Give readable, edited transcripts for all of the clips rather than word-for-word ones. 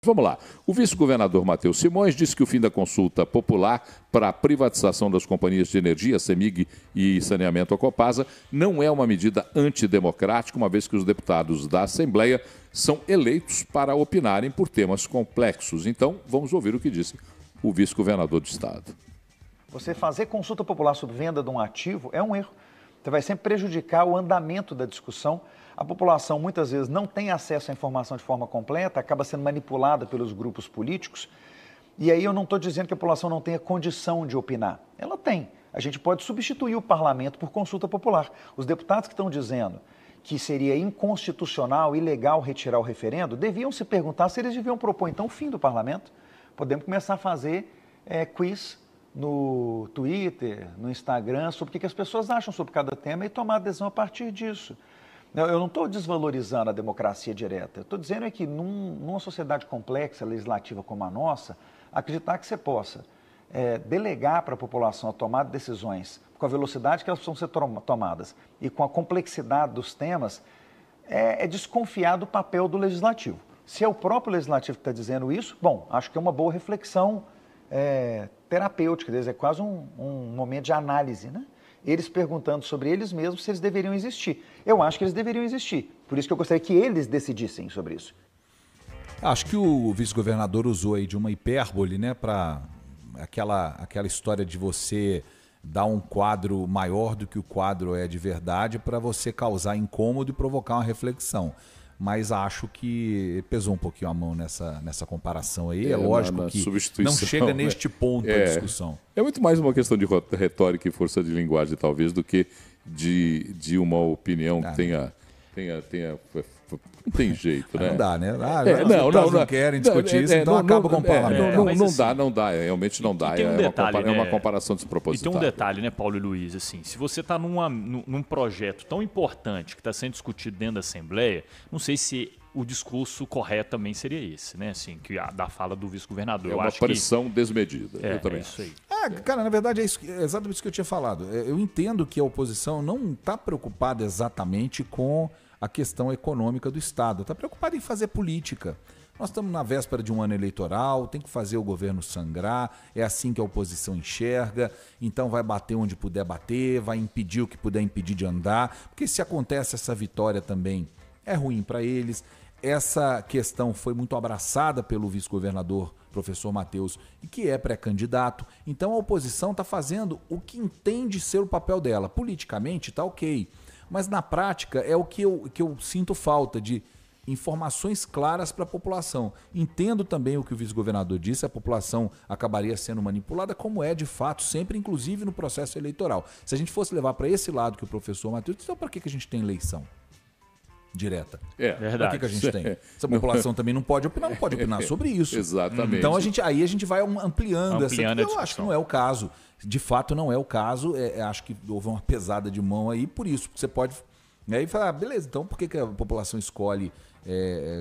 Vamos lá. O vice-governador Matheus Simões disse que o fim da consulta popular para a privatização das companhias de energia, CEMIG e saneamento a Copasa, não é uma medida antidemocrática, uma vez que os deputados da Assembleia são eleitos para opinarem por temas complexos. Então, vamos ouvir o que disse o vice-governador do Estado. Você fazer consulta popular sobre venda de um ativo é um erro. Você vai sempre prejudicar o andamento da discussão. A população muitas vezes não tem acesso à informação de forma completa, acaba sendo manipulada pelos grupos políticos. E aí eu não estou dizendo que a população não tenha condição de opinar. Ela tem. A gente pode substituir o parlamento por consulta popular. Os deputados que estão dizendo que seria inconstitucional, ilegal retirar o referendo, deviam se perguntar se eles deviam propor então o fim do parlamento. Podemos começar a fazer quiz no Twitter, no Instagram, sobre o que as pessoas acham sobre cada tema e tomar adesão a partir disso. Eu não estou desvalorizando a democracia direta. Eu estou dizendo que numa sociedade complexa, legislativa como a nossa, acreditar que você possa delegar para a população a tomar decisões com a velocidade que elas precisam ser tomadas e com a complexidade dos temas, é desconfiar do papel do legislativo. Se é o próprio legislativo que está dizendo isso, bom, acho que é uma boa reflexão terapêutica, quer dizer, é quase um momento de análise, né? Eles perguntando sobre eles mesmos se eles deveriam existir. Eu acho que eles deveriam existir. Por isso que eu gostaria que eles decidissem sobre isso. Acho que o vice-governador usou aí de uma hipérbole, né, para aquela história de você dar um quadro maior do que o quadro é de verdade para você causar incômodo e provocar uma reflexão. Mas acho que pesou um pouquinho a mão nessa comparação aí. É lógico que não chega neste ponto a discussão. É muito mais uma questão de retórica e força de linguagem, talvez, do que de uma opinião que tenha não tem jeito, né? Não dá, né? Não querem discutir isso, então acaba com o parlamento. Não dá, realmente não dá. É uma comparação despropositada. E tem um detalhe, né, Paulo e Luiz, assim, se você está num projeto tão importante que está sendo discutido dentro da Assembleia, não sei se o discurso correto também seria esse, né? Assim, da fala do vice-governador. É uma pressão desmedida. Eu também isso aí. Cara, na verdade é exatamente isso que eu tinha falado. Eu entendo que a oposição não está preocupada exatamente com a questão econômica do Estado. Está preocupada em fazer política. Nós estamos na véspera de um ano eleitoral, tem que fazer o governo sangrar, é assim que a oposição enxerga, então vai bater onde puder bater, vai impedir o que puder impedir de andar, porque se acontece essa vitória também é ruim para eles. Essa questão foi muito abraçada pelo vice-governador, professor Matheus, e que é pré-candidato. Então a oposição está fazendo o que entende ser o papel dela. Politicamente está ok, mas na prática é o que eu sinto falta de informações claras para a população. Entendo também o que o vice-governador disse, a população acabaria sendo manipulada, como é de fato sempre, inclusive no processo eleitoral. Se a gente fosse levar para esse lado que o professor Matheus disse, então para que a gente tem eleição direta? Verdade. Para que a gente tem? Essa população também não pode opinar sobre isso. Exatamente. Então aí a gente vai ampliando essa. Eu acho que não é o caso. De fato, não é o caso. Acho que houve uma pesada de mão aí por isso. Você pode aí falar, beleza, então por que a população escolhe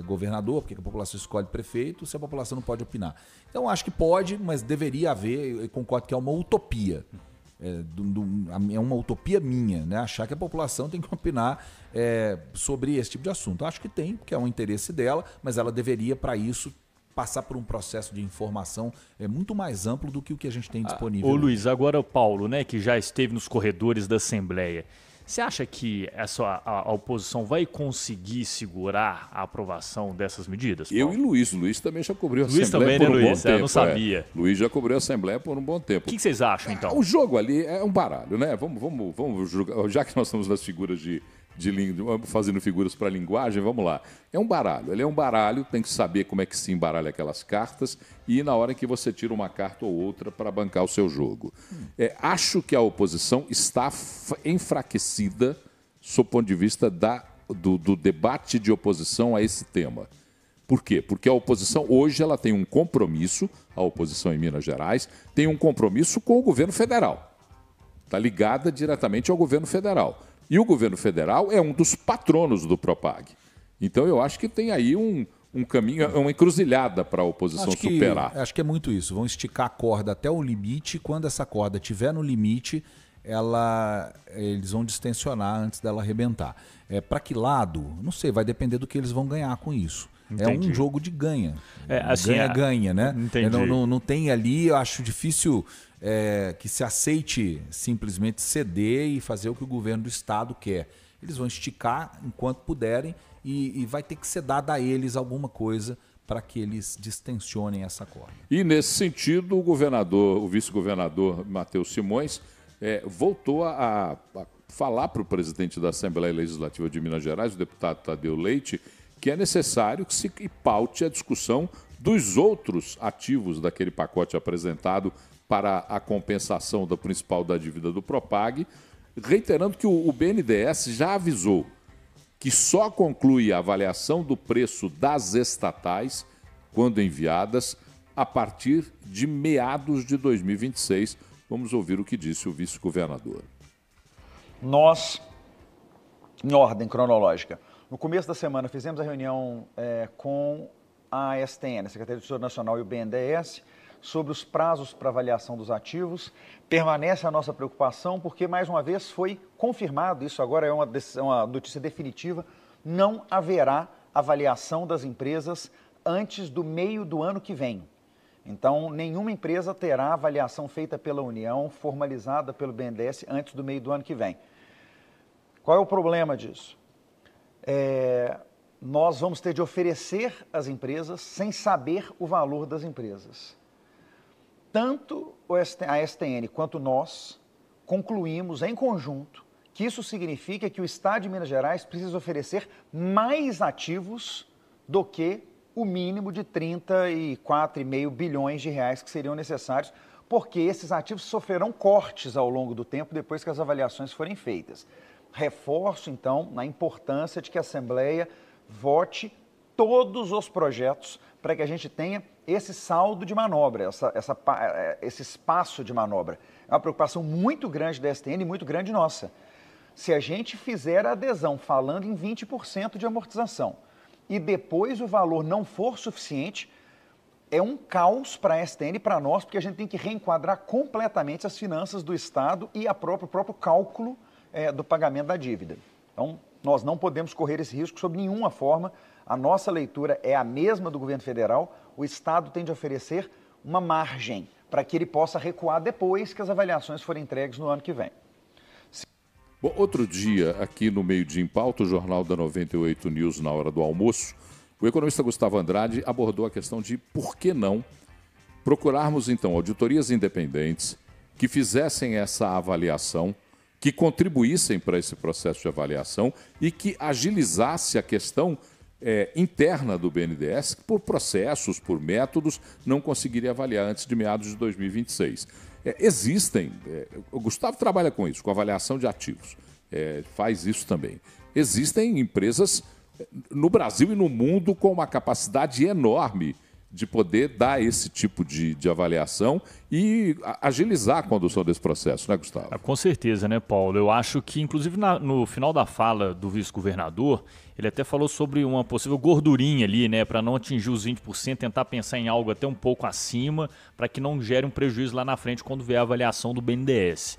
governador, por que a população escolhe prefeito, se a população não pode opinar? Então, acho que pode, mas deveria haver, eu concordo que é uma utopia. É uma utopia minha, né? Achar que a população tem que opinar sobre esse tipo de assunto. Acho que tem, porque é um interesse dela, mas ela deveria, para isso, passar por um processo de informação muito mais amplo do que o que a gente tem disponível. Ô Luiz, agora o Paulo, né, que já esteve nos corredores da Assembleia, você acha que a oposição vai conseguir segurar a aprovação dessas medidas, Paulo? Eu e Luiz. Luiz também já cobriu a Luiz Assembleia também, por um Luiz? bom tempo. Eu não sabia. Luiz já cobriu a Assembleia por um bom tempo. O que vocês acham, então? O jogo ali é um baralho, né? Vamos julgar, já que nós estamos nas figuras fazendo figuras para linguagem, vamos lá. É um baralho. Ele é um baralho, tem que saber como é que se embaralha aquelas cartas e na hora que você tira uma carta ou outra para bancar o seu jogo. Acho que a oposição está enfraquecida sob o ponto de vista do debate de oposição a esse tema. Por quê? Porque a oposição hoje ela tem um compromisso, a oposição em Minas Gerais tem um compromisso com o governo federal. Está ligada diretamente ao governo federal. E o governo federal é um dos patronos do Propag. Então eu acho que tem aí um caminho, uma encruzilhada para a oposição superar. Acho que é muito isso. Vão esticar a corda até o limite. Quando essa corda estiver no limite, eles vão distensionar antes dela arrebentar. Para que lado? Não sei, vai depender do que eles vão ganhar com isso. É um jogo de ganha. Assim, ganha, né? Entendi. Não tem ali, eu acho difícil que se aceite simplesmente ceder e fazer o que o governo do estado quer. Eles vão esticar enquanto puderem e vai ter que ser dada a eles alguma coisa para que eles distensionem essa corda. E nesse sentido, o vice-governador Matheus Simões voltou a falar para o presidente da Assembleia Legislativa de Minas Gerais, o deputado Tadeu Leite, que é necessário que se paute a discussão dos outros ativos daquele pacote apresentado para a compensação da principal da dívida do Propag, reiterando que o BNDES já avisou que só conclui a avaliação do preço das estatais, quando enviadas, a partir de meados de 2026. Vamos ouvir o que disse o vice-governador. Nós, em ordem cronológica, no começo da semana fizemos a reunião com a STN, a Secretaria do Tesouro Nacional, e o BNDES, sobre os prazos para avaliação dos ativos. Permanece a nossa preocupação porque, mais uma vez, foi confirmado, isso agora é uma notícia definitiva, não haverá avaliação das empresas antes do meio do ano que vem. Então, nenhuma empresa terá avaliação feita pela União, formalizada pelo BNDES, antes do meio do ano que vem. Qual é o problema disso? Nós vamos ter de oferecer às empresas sem saber o valor das empresas. Tanto a STN quanto nós concluímos em conjunto que isso significa que o Estado de Minas Gerais precisa oferecer mais ativos do que o mínimo de 34,5 bilhões de reais que seriam necessários, porque esses ativos sofrerão cortes ao longo do tempo depois que as avaliações forem feitas. Reforço, então, na importância de que a Assembleia vote todos os projetos para que a gente tenha esse saldo de manobra, esse espaço de manobra. É uma preocupação muito grande da STN e muito grande nossa. Se a gente fizer a adesão falando em 20% de amortização e depois o valor não for suficiente, é um caos para a STN e para nós, porque a gente tem que reenquadrar completamente as finanças do Estado e o próprio cálculo do pagamento da dívida. Então, nós não podemos correr esse risco sob nenhuma forma. A nossa leitura é a mesma do governo federal. O Estado tem de oferecer uma margem para que ele possa recuar depois que as avaliações forem entregues no ano que vem. Bom, outro dia, aqui no Meio Dia em Pauta, o Jornal da 98 News, na hora do almoço, o economista Gustavo Andrade abordou a questão de por que não procurarmos, então, auditorias independentes que fizessem essa avaliação, que contribuíssem para esse processo de avaliação e que agilizasse a questão interna do BNDES, que por processos, por métodos, não conseguiria avaliar antes de meados de 2026. O Gustavo trabalha com isso, com avaliação de ativos, faz isso também. Existem empresas no Brasil e no mundo com uma capacidade enorme de poder dar esse tipo de avaliação e agilizar a condução desse processo, né, Gustavo? Com certeza, né, Paulo? Eu acho que, inclusive, no final da fala do vice-governador, ele até falou sobre uma possível gordurinha ali, né, para não atingir os 20%, tentar pensar em algo até um pouco acima, para que não gere um prejuízo lá na frente quando vier a avaliação do BNDES.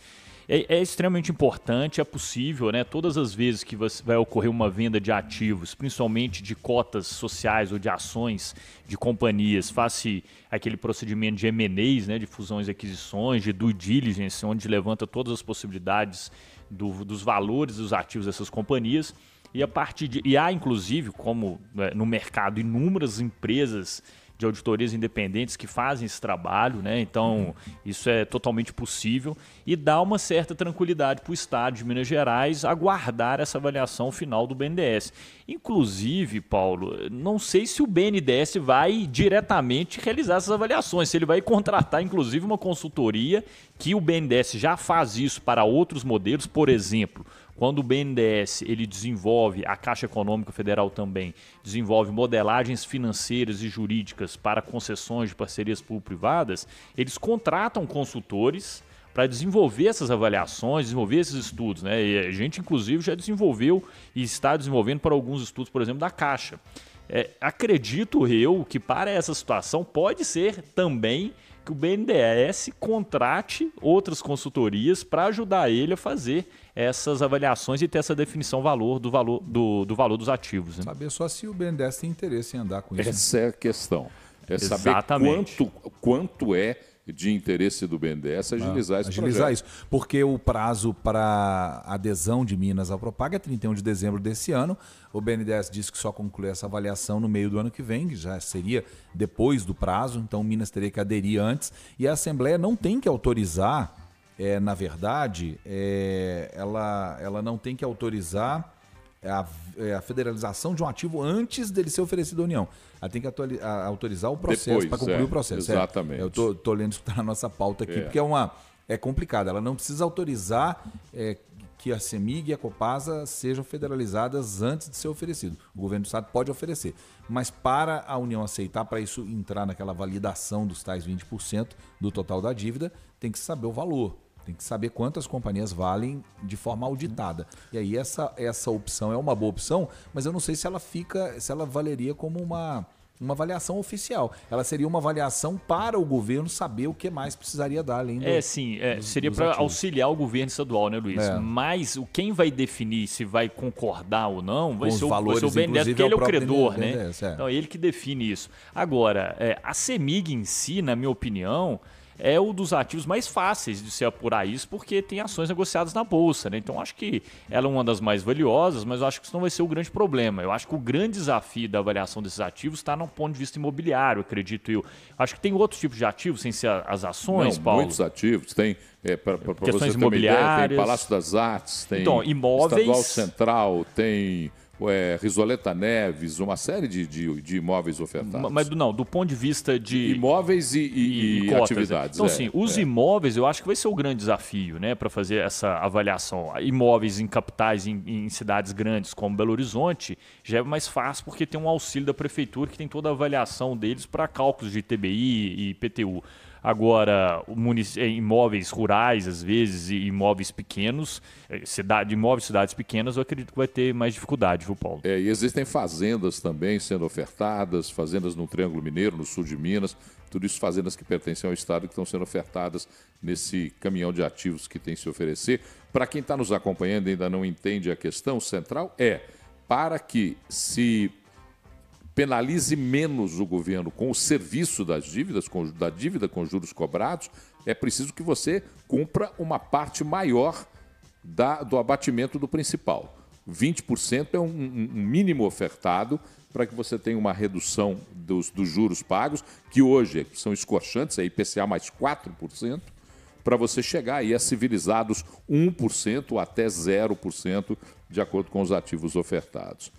É extremamente importante, é possível, né? Todas as vezes que vai ocorrer uma venda de ativos, principalmente de cotas sociais ou de ações de companhias, face aquele procedimento de M&As, né? De fusões e aquisições, de due diligence, onde levanta todas as possibilidades dos valores dos ativos dessas companhias. E há, inclusive, como no mercado, inúmeras empresas de auditorias independentes que fazem esse trabalho, né? Então isso é totalmente possível e dá uma certa tranquilidade para o Estado de Minas Gerais aguardar essa avaliação final do BNDES. Inclusive, Paulo, não sei se o BNDES vai diretamente realizar essas avaliações, se ele vai contratar, inclusive, uma consultoria, que o BNDES já faz isso para outros modelos, por exemplo. Quando o BNDES ele desenvolve, a Caixa Econômica Federal também desenvolve modelagens financeiras e jurídicas para concessões de parcerias público-privadas, eles contratam consultores para desenvolver essas avaliações, desenvolver esses estudos, né? E a gente, inclusive, já desenvolveu e está desenvolvendo para alguns estudos, por exemplo, da Caixa. Acredito eu que para essa situação pode ser também que o BNDES contrate outras consultorias para ajudar ele a fazer essas avaliações e ter essa definição do valor dos ativos. Né? Saber só se o BNDES tem interesse em andar com isso. Essa é a questão. É saber quanto é de interesse do BNDES agilizar esse projeto. Isso. Porque o prazo para adesão de Minas ao Propaga é 31 de dezembro desse ano. O BNDES disse que só conclui essa avaliação no meio do ano que vem, que já seria depois do prazo, então Minas teria que aderir antes. E a Assembleia não tem que autorizar, na verdade, ela não tem que autorizar a federalização de um ativo antes dele ser oferecido à União. Ela tem que autorizar o processo para concluir o processo. Exatamente. Eu estou lendo isso que está na nossa pauta aqui, porque é complicado. Ela não precisa autorizar que a CEMIG e a Copasa sejam federalizadas antes de ser oferecido. O governo do estado pode oferecer. Mas para a União aceitar, para isso entrar naquela validação dos tais 20% do total da dívida, tem que saber o valor. Tem que saber quantas companhias valem de forma auditada. E aí essa opção é uma boa opção, mas eu não sei se ela valeria como uma avaliação oficial. Ela seria uma avaliação para o governo saber o que mais precisaria dar além seria para auxiliar o governo estadual, né, Luiz? Mas quem vai definir se vai concordar ou não vai ser o BNDES, porque ele é o credor, né? Então é ele que define isso. Agora, a CEMIG em si, na minha opinião, é um dos ativos mais fáceis de se apurar isso, porque tem ações negociadas na Bolsa, né? Então, acho que ela é uma das mais valiosas, mas eu acho que isso não vai ser o grande problema. Eu acho que o grande desafio da avaliação desses ativos está no ponto de vista imobiliário, acredito eu. Acho que tem outros tipos de ativos, sem ser as ações, Paulo? Muitos ativos. Tem, para questões você imobiliárias. Ter uma ideia, tem Palácio das Artes, tem imóveis, Estadual Central, tem Risoleta Neves, uma série de imóveis ofertados. Mas do ponto de vista de imóveis e cotas, atividades. Então, sim, os imóveis eu acho que vai ser o grande desafio, né, para fazer essa avaliação. Imóveis em capitais, em cidades grandes como Belo Horizonte, já é mais fácil porque tem um auxílio da prefeitura que tem toda a avaliação deles para cálculos de ITBI e IPTU. Agora, imóveis rurais, às vezes, e imóveis pequenos, cidades pequenas, eu acredito que vai ter mais dificuldade, viu, Paulo? E existem fazendas também sendo ofertadas, fazendas no Triângulo Mineiro, no sul de Minas, tudo isso fazendas que pertencem ao Estado que estão sendo ofertadas nesse caminhão de ativos que tem se oferecer. Para quem está nos acompanhando e ainda não entende a questão central, para que se penalize menos o governo com o serviço das dívidas, da dívida com juros cobrados, é preciso que você cumpra uma parte maior do abatimento do principal. 20% é um mínimo ofertado para que você tenha uma redução dos juros pagos, que hoje são escorchantes, é IPCA mais 4%, para você chegar aí a civilizados 1% até 0%, de acordo com os ativos ofertados.